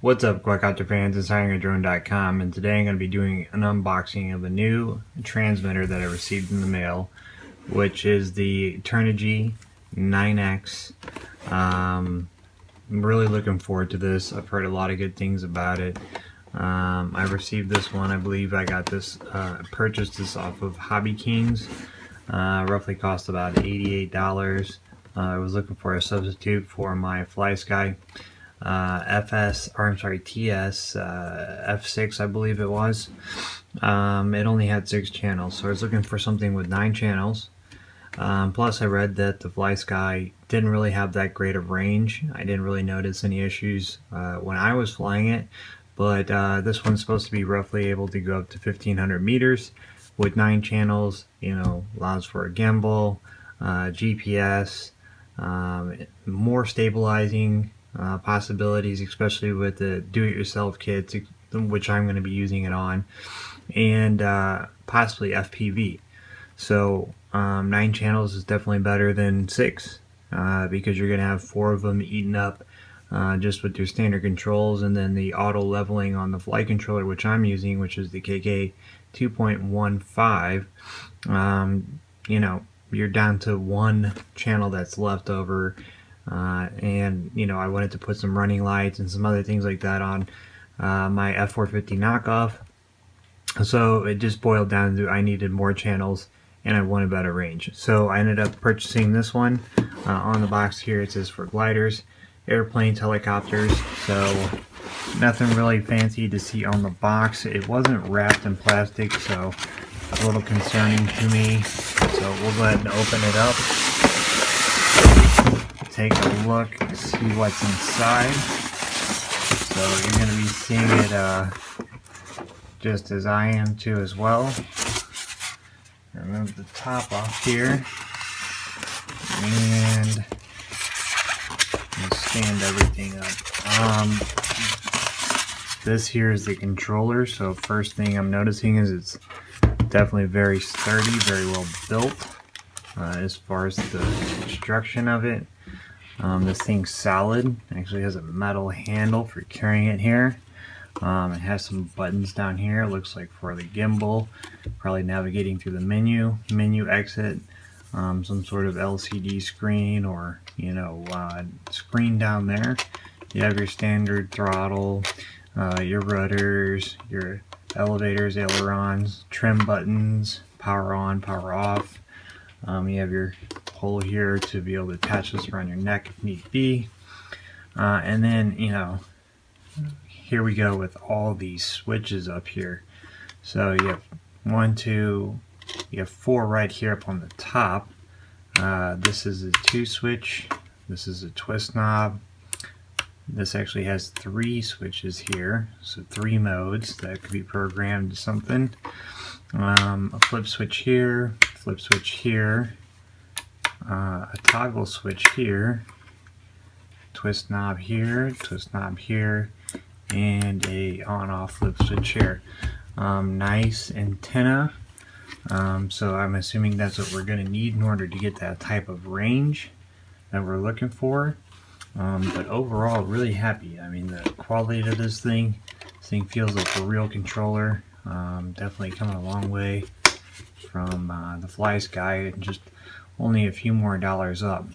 What's up, quadcopter fans? It's HiringADrone.com, and today I'm going to be doing an unboxing of a new transmitter that I received in the mail, which is the Turnigy 9X. I'm really looking forward to this. I've heard a lot of good things about it. I received this one. I believe I got this, purchased this off of Hobby Kings. Roughly cost about $88. I was looking for a substitute for my FlySky. TS F6, I believe it was. It only had 6 channels, so I was looking for something with 9 channels. Plus I read that the FlySky didn't really have that great of range. I didn't really notice any issues when I was flying it, but this one's supposed to be roughly able to go up to 1500 meters with 9 channels. You know, allows for a gimbal, GPS, more stabilizing possibilities, especially with the do-it-yourself kits, which I'm going to be using it on, and possibly FPV. So 9 channels is definitely better than 6 because you're going to have 4 of them eaten up just with your standard controls, and then the auto leveling on the flight controller, which I'm using, which is the KK 2.15. You know, you're down to 1 channel that's left over. And you know, I wanted to put some running lights and some other things like that on my F450 knockoff, so it just boiled down to I needed more channels and I wanted better range. So I ended up purchasing this one. On the box here it says for gliders, airplanes, helicopters, so nothing really fancy to see on the box. It wasn't wrapped in plastic, so a little concerning to me, so we'll go ahead and open it up, take a look, see what's inside. So you're going to be seeing it just as I am too as well. Remove the top off here and stand everything up. This here is the controller, so first thing I'm noticing is it's definitely very sturdy, very well built as far as the construction of it. This thing's solid. It actually has a metal handle for carrying it here. It has some buttons down here, looks like for the gimbal, probably navigating through the menu exit, some sort of LCD screen, or you know, screen down there. You have your standard throttle, your rudders, your elevators, ailerons, trim buttons, power on, power off. You have your hole here to be able to attach this around your neck if need be. And then, you know, here we go with all these switches up here. So you have 1, 2, you have 4 right here up on the top. This is a 2 switch. This is a twist knob. This actually has 3 switches here, so 3 modes that could be programmed to something. A flip switch here, flip switch here, a toggle switch here, twist knob here, and a on-off flip switch here. Nice antenna. So I'm assuming that's what we're going to need in order to get that type of range that we're looking for. But overall, really happy. I mean, the quality of this thing feels like a real controller. Definitely coming a long way from the FlySky, and just only a few more dollars up.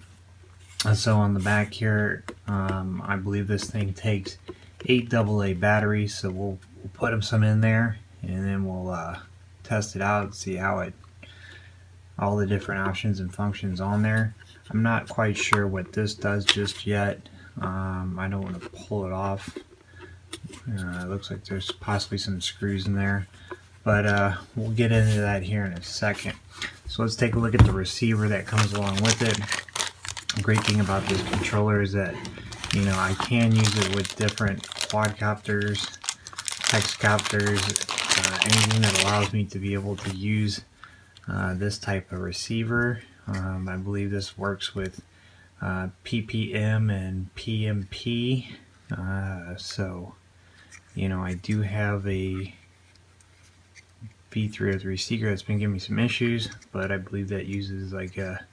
So on the back here, I believe this thing takes 8 AA batteries, so we'll put some in there, and then we'll test it out, see how all the different options and functions on there. I'm not quite sure what this does just yet. I don't want to pull it off. It looks like there's possibly some screws in there, but we'll get into that here in a second. So let's take a look at the receiver that comes along with it. The great thing about this controller is that, you know, I can use it with different quadcopters, hexcopters, anything that allows me to be able to use this type of receiver. I believe this works with PPM and PMP. So, you know, I do have a V303 seeker that's been giving me some issues, but I believe that uses like a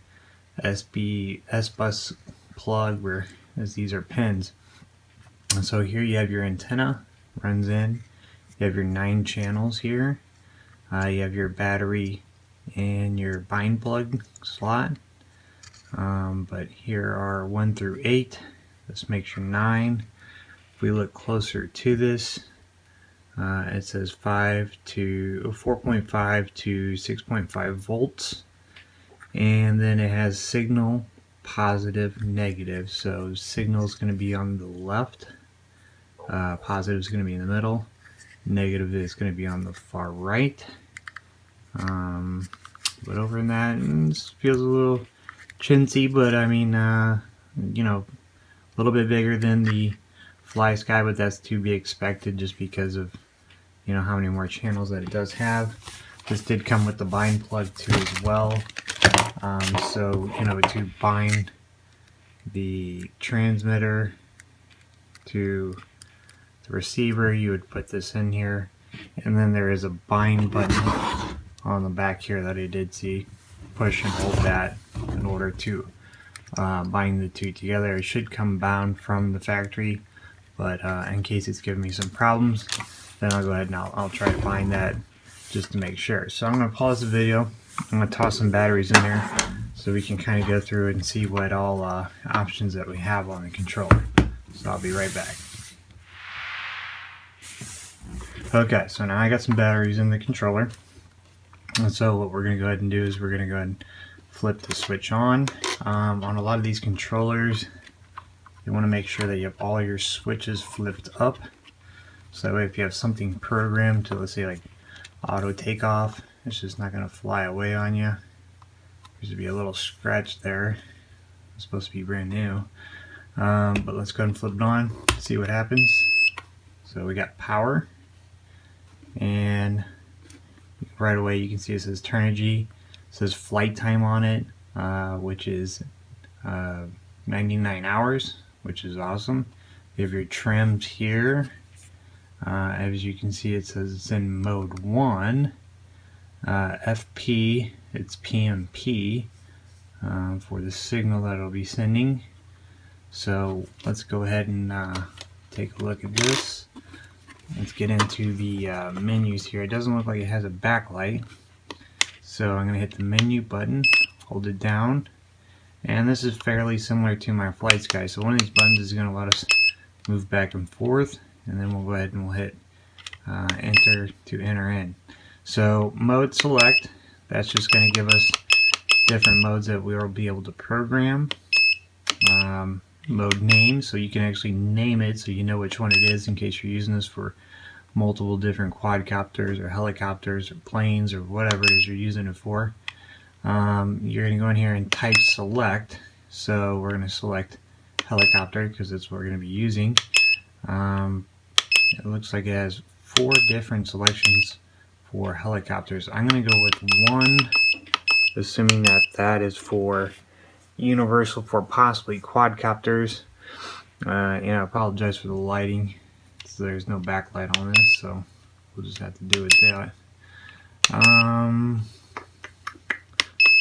S-bus plug, where as these are pins. And so here you have your antenna, runs in. You have your 9 channels here. You have your battery and your bind plug slot. But here are 1 through 8. This makes your 9. If we look closer to this, it says 4.5 to 6.5 volts, and then it has signal, positive, negative. So signal is going to be on the left, positive is going to be in the middle, negative is going to be on the far right. But over in that, it feels a little chintzy, but I mean, you know, a little bit bigger than the Fly Sky, but that's to be expected just because of, you know, how many more channels that it does have. This did come with the bind plug too as well. So, you know, to bind the transmitter to the receiver, you would put this in here, and then there is a bind button on the back here that I did see. Push and hold that in order to bind the two together. It should come bound from the factory, but in case it's giving me some problems, then I'll go ahead and I'll try to find that just to make sure. So I'm going to pause the video. I'm going to toss some batteries in there so we can kind of go through and see what all options that we have on the controller. So I'll be right back. Okay, so now I got some batteries in the controller. And so what we're going to go ahead and do is we're going to go ahead and flip the switch on. On a lot of these controllers, you want to make sure that you have all your switches flipped up. So that way if you have something programmed to, let's say, like auto takeoff, it's just not going to fly away on you. There's to be a little scratch there. It's supposed to be brand new. But let's go ahead and flip it on, see what happens. So we got power, and right away you can see it says Turnigy. It says flight time on it, which is 99 hours, which is awesome. You have your trims here. As you can see, it says it's in mode 1. FP, it's PMP for the signal that it'll be sending. So let's go ahead and take a look at this. Let's get into the menus here. It doesn't look like it has a backlight. So I'm going to hit the menu button, hold it down, and this is fairly similar to my Flight Sky. So one of these buttons is going to let us move back and forth, and then we'll go ahead and we'll hit enter to enter in. So mode select, that's just going to give us different modes that we will be able to program. Mode name, so you can actually name it so you know which one it is in case you're using this for multiple different quadcopters or helicopters or planes or whatever it is you're using it for. You're going to go in here and type select, so we're going to select helicopter because that's what we're going to be using. It looks like it has 4 different selections for helicopters. I'm going to go with 1, assuming that that is for universal for possibly quadcopters. And I apologize for the lighting. So there's no backlight on this, so we'll just have to do it that.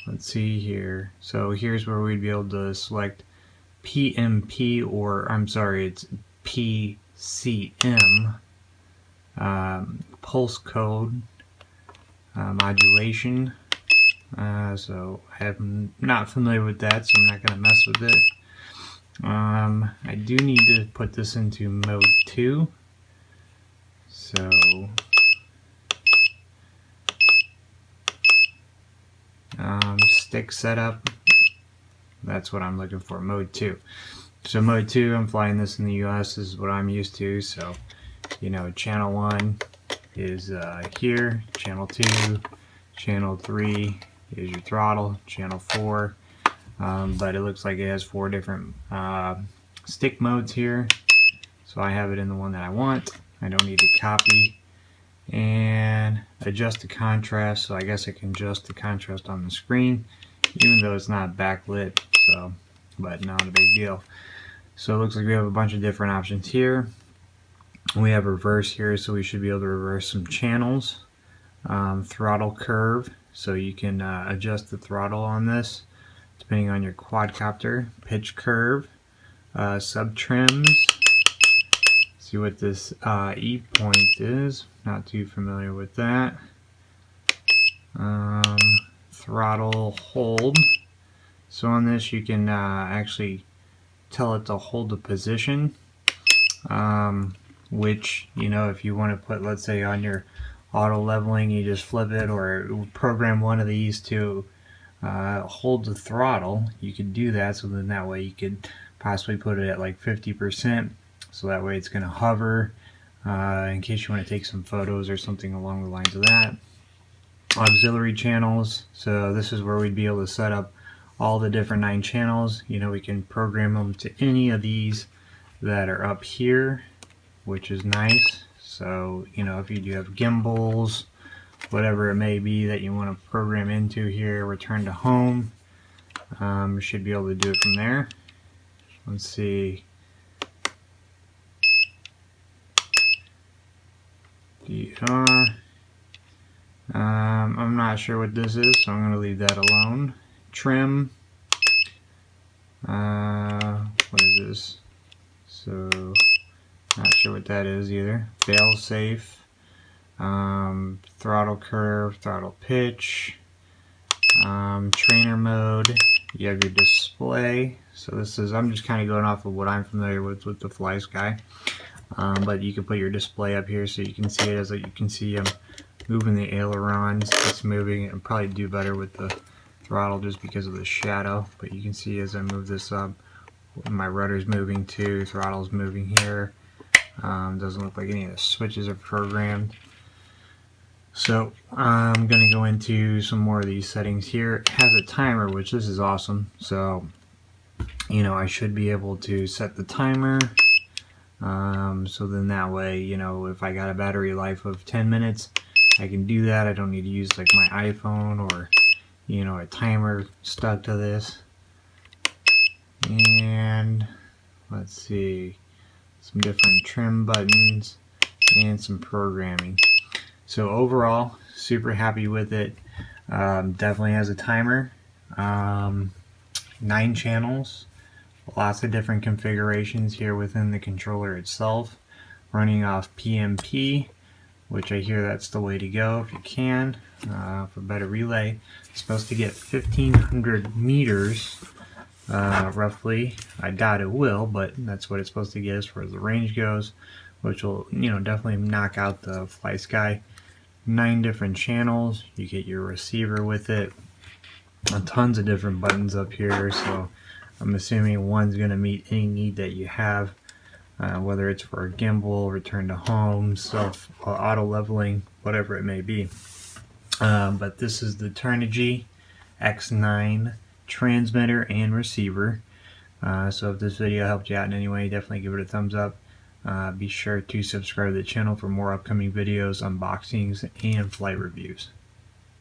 Let's see here. So here's where we'd be able to select PMP, or I'm sorry, it's PCM, pulse code, modulation. So I'm not familiar with that, so I'm not going to mess with it. I do need to put this into mode 2. So stick setup, that's what I'm looking for, mode 2. So mode 2, I'm flying this in the US, this is what I'm used to. So, you know, channel 1 is here, channel 2, channel 3 is your throttle, channel 4, but it looks like it has 4 different stick modes here. So I have it in the one that I want. I don't need to copy. And adjust the contrast, so I guess I can adjust the contrast on the screen even though it's not backlit, so, but not a big deal. So it looks like we have a bunch of different options here. We have reverse here, so we should be able to reverse some channels. Throttle curve, so you can adjust the throttle on this depending on your quadcopter. Pitch curve, sub trims, see what this E point is. Not too familiar with that. Throttle hold. So on this you can actually tell it to hold the position, which, you know, if you want to put, let's say on your auto leveling, you just flip it, or program one of these to hold the throttle, you could do that. So then that way you could possibly put it at like 50%, so that way it's going to hover in case you want to take some photos or something along the lines of that. Auxiliary channels, so this is where we'd be able to set up all the different 9 channels. You know, we can program them to any of these that are up here, which is nice. So, you know, if you do have gimbals, whatever it may be that you want to program into here, return to home, you should be able to do it from there. Let's see. DR. I'm not sure what this is, so I'm going to leave that alone. Trim. What is this? So, not sure what that is either. Fail safe. Throttle curve, throttle pitch. Trainer mode. You have your display. So this is, I'm just kind of going off of what I'm familiar with the FlySky. But you can put your display up here so you can see it. As you can see, I'm moving the ailerons. It's moving. It'll probably do better with the throttle just because of the shadow. But you can see as I move this up, my rudder's moving too. Throttle's moving here. Doesn't look like any of the switches are programmed. So I'm going to go into some more of these settings here. It has a timer, which this is awesome. So, you know, I should be able to set the timer. So then that way, you know, if I got a battery life of 10 minutes, I can do that. I don't need to use like my iPhone or, you know, a timer stuck to this. And let's see, some different trim buttons and some programming. So overall, super happy with it. Definitely has a timer, 9 channels, lots of different configurations here within the controller itself, running off PMP, which I hear that's the way to go if you can, for better relay. It's supposed to get 1,500 meters, roughly. I doubt it will, but that's what it's supposed to get as far as the range goes, which will, you know, definitely knock out the FlySky. 9 different channels. You get your receiver with it. Tons of different buttons up here, so I'm assuming one's going to meet any need that you have, whether it's for a gimbal, return to home, self auto leveling, whatever it may be. But this is the Turnigy X9 transmitter and receiver. So if this video helped you out in any way, definitely give it a thumbs up. Be sure to subscribe to the channel for more upcoming videos, unboxings, and flight reviews.